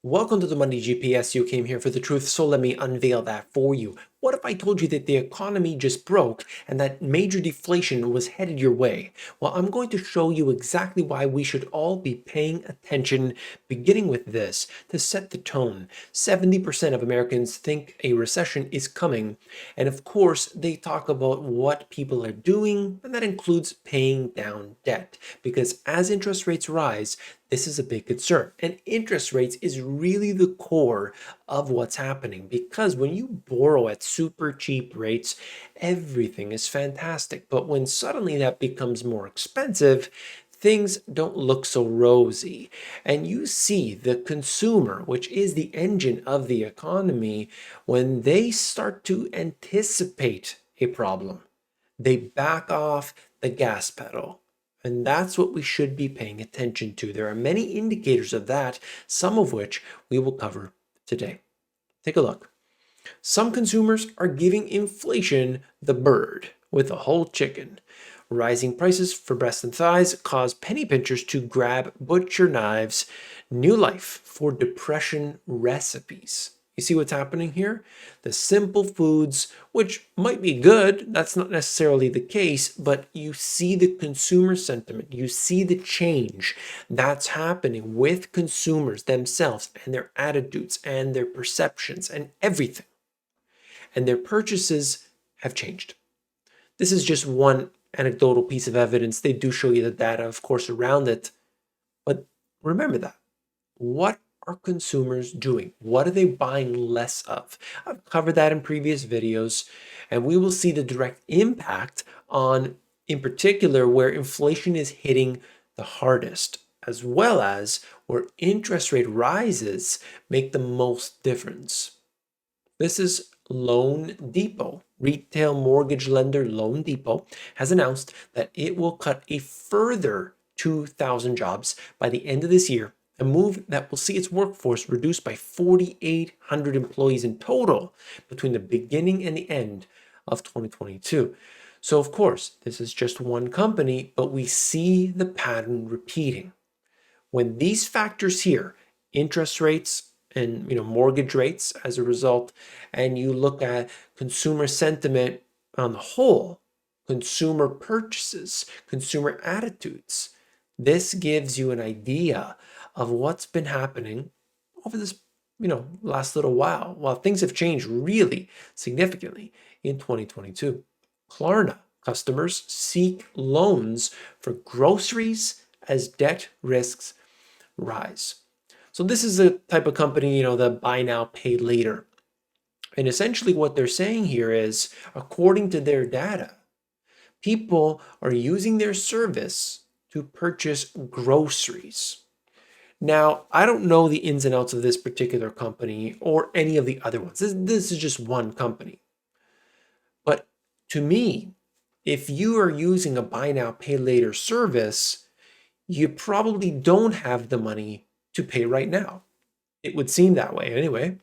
Welcome to the Monday GPS. You came here for the truth, so let me unveil that for you. What if I told you that the economy just broke and that major deflation was headed your way? Well, I'm going to show you exactly why we should all be paying attention, beginning with this, to set the tone. 70% of Americans think a recession is coming, and of course, they talk about what people are doing, and that includes paying down debt, because as interest rates rise, this is a big concern. And interest rates is really the core of what's happening, because when you borrow at super cheap rates, everything is fantastic. But when suddenly that becomes more expensive, things don't look so rosy. And you see the consumer, which is the engine of the economy, when they start to anticipate a problem, they back off the gas pedal. And that's what we should be paying attention to. There are many indicators of that, some of which we will cover today. Take a look. Some consumers are giving inflation the bird with a whole chicken. Rising prices for breasts and thighs cause penny pinchers to grab butcher knives. New life for depression recipes. You see what's happening here? The simple foods, which might be good, that's not necessarily the case, but you see the consumer sentiment, you see the change that's happening with consumers themselves and their attitudes and their perceptions and everything. And their purchases have changed. This is just one anecdotal piece of evidence. They do show you the data, of course, around it. But remember that. What are consumers doing? What are they buying less of? I've covered that in previous videos, and we will see the direct impact on, in particular, where inflation is hitting the hardest, as well as where interest rate rises make the most difference. This is Loan Depot. Retail mortgage lender Loan Depot has announced that it will cut a further 2,000 jobs by the end of this year, a move that will see its workforce reduced by 4,800 employees in total between the beginning and the end of 2022. So of course, this is just one company, but we see the pattern repeating. When these factors here, interest rates and mortgage rates as a result, and you look at consumer sentiment on the whole, consumer purchases, consumer attitudes, this gives you an idea of what's been happening over this last little while things have changed really significantly in 2022. Klarna customers seek loans for groceries as debt risks rise. So this is a type of company, the buy now, pay later. And essentially what they're saying here is, according to their data, people are using their service to purchase groceries. Now, I don't know the ins and outs of this particular company or any of the other ones. This is just one company. But to me, if you are using a buy now, pay later service, you probably don't have the money to pay right now. It would seem that way anyway.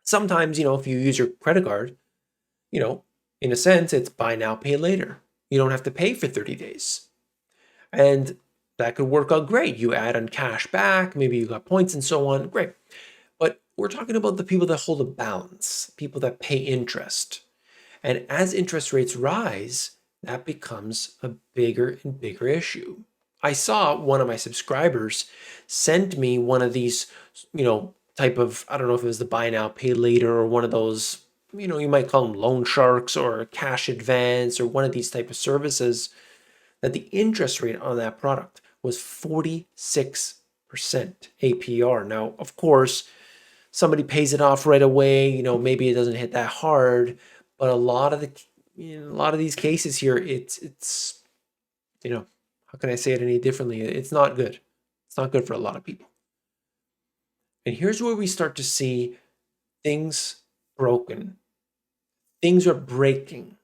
Sometimes, if you use your credit card, in a sense, it's buy now, pay later. You don't have to pay for 30 days. And that could work out great. You add on cash back, maybe you got points and so on. Great. But we're talking about the people that hold a balance, people that pay interest. And as interest rates rise, that becomes a bigger and bigger issue. I saw one of my subscribers send me one of these, type of, I don't know if it was the buy now, pay later, or one of those, you might call them loan sharks or cash advance or one of these type of services, that the interest rate on that product was 46% APR. Now, of course, somebody pays it off right away. Maybe it doesn't hit that hard, but a lot of these cases here, it's how can I say it any differently? It's not good. It's not good for a lot of people. And here's where we start to see things broken. Things are breaking.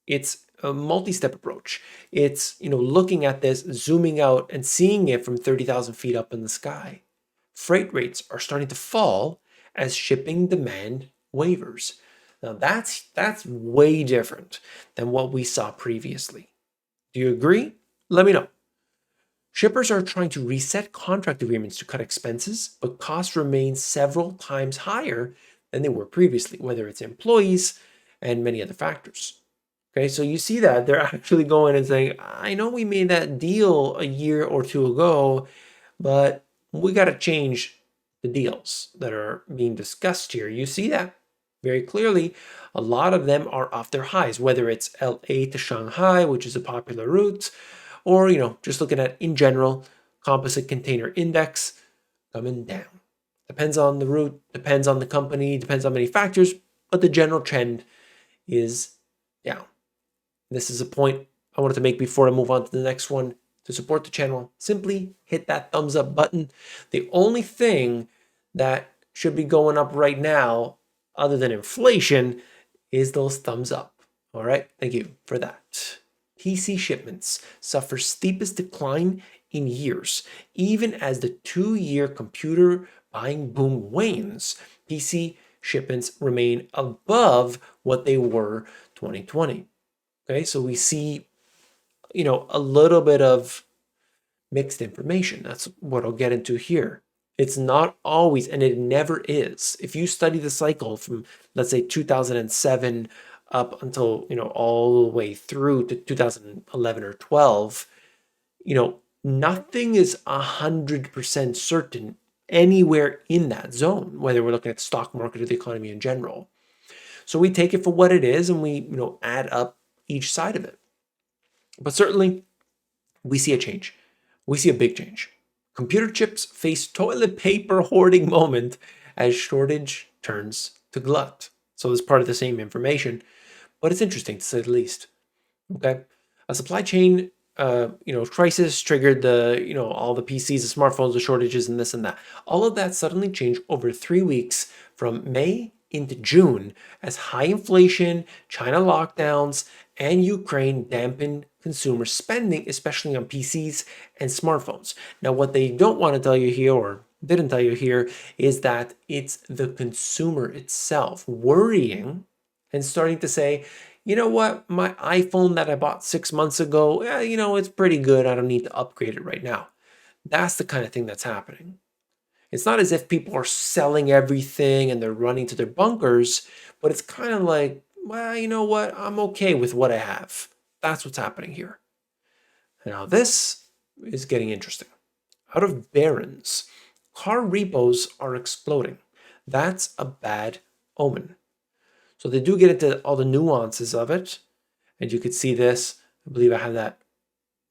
It's a multi-step approach. It's, looking at this, zooming out and seeing it from 30,000 feet up in the sky. Freight rates are starting to fall as shipping demand wavers. Now that's way different than what we saw previously. Do you agree? Let me know. Shippers are trying to reset contract agreements to cut expenses, but costs remain several times higher than they were previously, whether it's employees and many other factors. Okay, so you see that they're actually going and saying, I know we made that deal a year or two ago, but we got to change the deals that are being discussed here. You see that very clearly. A lot of them are off their highs, whether it's LA to Shanghai, which is a popular route, or just looking at in general composite container index coming down. Depends on the route, depends on the company, depends on many factors, but the general trend is down. This is a point I wanted to make before I move on to the next one. To support the channel, simply hit that thumbs up button. The only thing that should be going up right now, other than inflation, is those thumbs up. All right, thank you for that. PC shipments suffer steepest decline in years. Even as the 2-year computer buying boom wanes, PC shipments remain above what they were 2020. Okay, so we see, a little bit of mixed information. That's what I'll get into here. It's not always, and it never is. If you study the cycle from, let's say, 2007 up until, all the way through to 2011 or 12, nothing is 100% certain anywhere in that zone, whether we're looking at the stock market or the economy in general. So we take it for what it is and we, add up each side of it. But certainly we see a change. We see a big change. Computer chips face toilet paper hoarding moment as shortage turns to glut. So it's part of the same information, but it's interesting to say the least. Okay, a supply chain, crisis triggered the, all the PCs, the smartphones, the shortages, and this and that. All of that suddenly changed over 3 weeks from May into June as high inflation, China lockdowns, and Ukraine dampened consumer spending, especially on PCs and smartphones. Now, what they don't want to tell you here, or didn't tell you here, is that it's the consumer itself worrying and starting to say, you know what, my iPhone that I bought 6 months ago, it's pretty good. I don't need to upgrade it right now. That's the kind of thing that's happening. It's not as if people are selling everything and they're running to their bunkers, but it's kind of like, well, you know what, I'm okay with what I have. That's what's happening here. Now this is getting interesting. Out of Barron's, car repos are exploding. That's a bad omen. So they do get into all the nuances of it. And you could see this. I believe I have that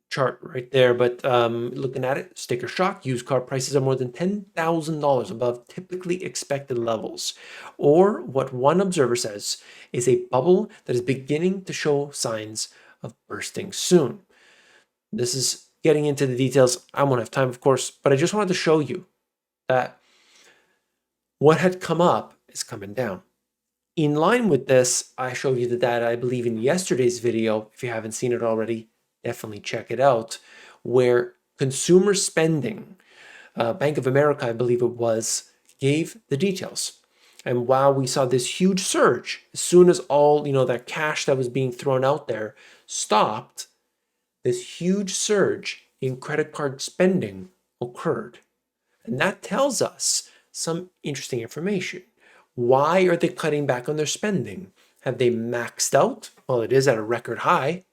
chart right there. But looking at it, sticker shock, used car prices are more than $10,000 above typically expected levels. Or what one observer says is a bubble that is beginning to show signs of bursting soon. This is getting into the details. I won't have time, of course, but I just wanted to show you that what had come up is coming down. In line with this, I showed you the data, I believe, in yesterday's video. If you haven't seen it already, definitely check it out, where consumer spending, Bank of America, I believe it was, gave the details. And while we saw this huge surge, as soon as all, that cash that was being thrown out there stopped, this huge surge in credit card spending occurred. And that tells us some interesting information. Why are they cutting back on their spending? Have they maxed out? Well, it is at a record high.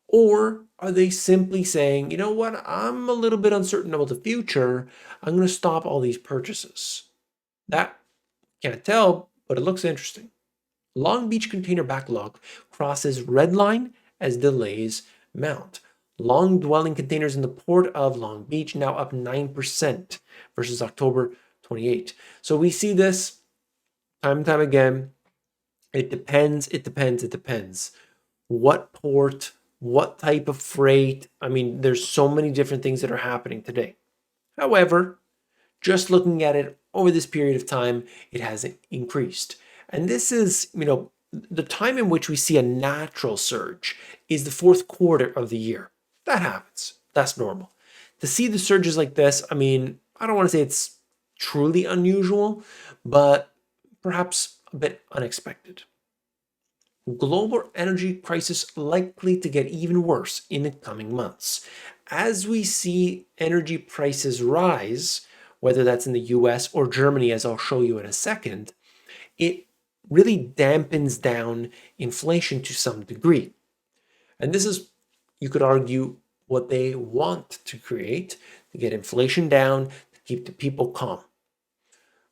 Or are they simply saying, you know what, I'm a little bit uncertain about the future. I'm going to stop all these purchases. That can't tell, but it looks interesting. Long Beach container backlog crosses red line as delays mount. Long dwelling containers in the port of Long Beach now up 9% versus October 28. So we see this time and time again. It depends. What port, what type of freight. I mean, there's so many different things that are happening today. However, just looking at it over this period of time, it has increased. And this is, the time in which we see a natural surge is the fourth quarter of the year. That happens. That's normal. To see the surges like this, I mean, I don't want to say it's truly unusual, but perhaps a bit unexpected. Global energy crisis likely to get even worse in the coming months as we see energy prices rise, whether that's in the US or Germany, as I'll show you in a second, it really dampens down inflation to some degree. And this is, you could argue, what they want to create, to get inflation down, to keep the people calm.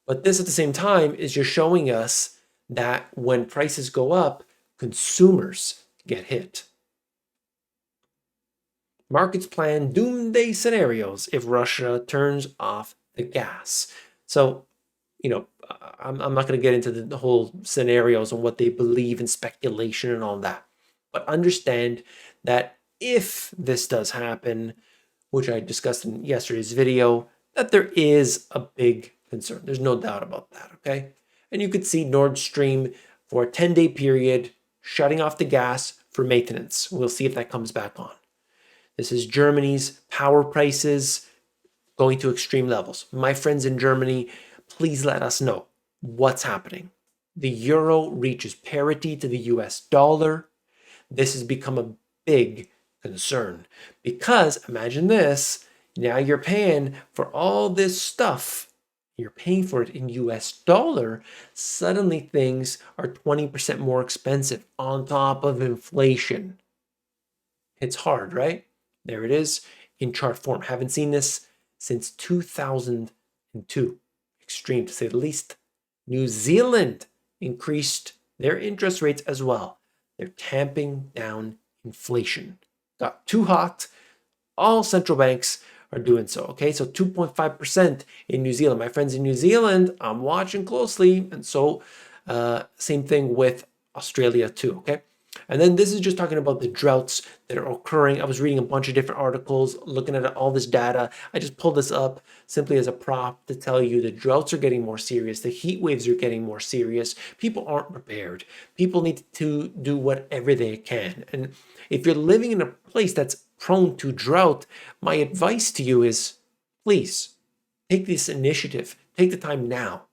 But this at the same time is just showing us that when prices go up, consumers get hit. Markets plan doomsday scenarios if Russia turns off the gas. So, I'm not going to get into the whole scenarios and what they believe in speculation and all that. But understand that if this does happen, which I discussed in yesterday's video, that there is a big concern. There's no doubt about that, okay? And you could see Nord Stream for a 10-day period shutting off the gas for maintenance. We'll see if that comes back on. This is Germany's power prices going to extreme levels. My friends in Germany, please let us know what's happening. The euro reaches parity to the US dollar. This has become a big concern because imagine this, now you're paying for all this stuff. You're paying for it in US dollar. Suddenly things are 20% more expensive on top of inflation. It's hard, right? There it is in chart form. Haven't seen this since 2002. Extreme to say the least. New Zealand increased their interest rates as well. They're tamping down inflation. Got too hot. All central banks are doing so. Okay, so 2.5% in New Zealand. My friends in New Zealand, I'm watching closely. And so same thing with Australia too. Okay. And then this is just talking about the droughts that are occurring. I was reading a bunch of different articles, looking at all this data. I just pulled this up simply as a prop to tell you the droughts are getting more serious. The heat waves are getting more serious. People aren't prepared. People need to do whatever they can. And if you're living in a place that's prone to drought, my advice to you is, please take this initiative. Take the time now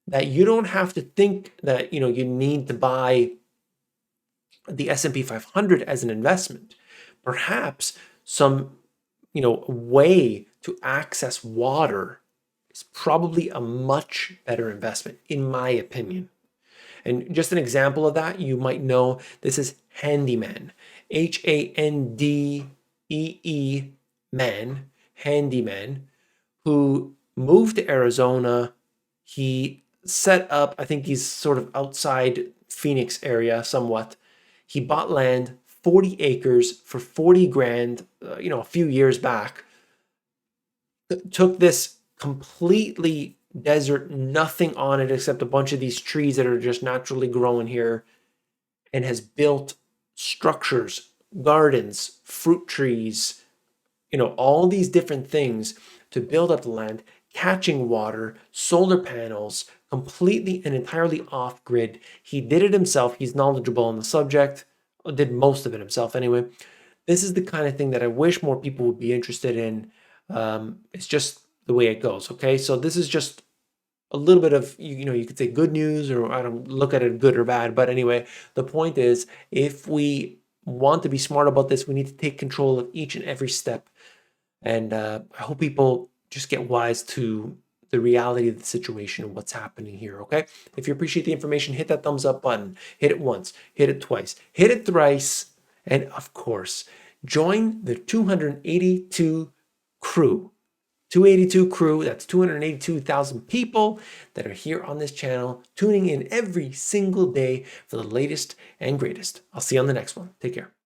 that you don't have to think that, you need to buy the S&P 500 as an investment. Perhaps some, way to access water is probably a much better investment, in my opinion. And just an example of that, you might know this is Handyman, Handee man, Handyman, who moved to Arizona. He set up, I think he's sort of outside Phoenix area somewhat. He bought land, 40 acres for 40 grand, a few years back. Took this completely desert, nothing on it except a bunch of these trees that are just naturally growing here, and has built structures, gardens, fruit trees, all these different things to build up the land, catching water, solar panels, completely and entirely off grid. He did it himself. He's knowledgeable on the subject, did most of it himself anyway. This is the kind of thing that I wish more people would be interested in. It's just the way it goes. Okay. So this is just a little bit of, you could say good news, or I don't look at it good or bad. But anyway, the point is, if we want to be smart about this, we need to take control of each and every step. And I hope people just get wise to the reality of the situation and what's happening here, okay? If you appreciate the information, hit that thumbs up button. Hit it once, hit it twice, hit it thrice, and of course, join the 282 crew. 282 crew, that's 282,000 people that are here on this channel, tuning in every single day for the latest and greatest. I'll see you on the next one. Take care.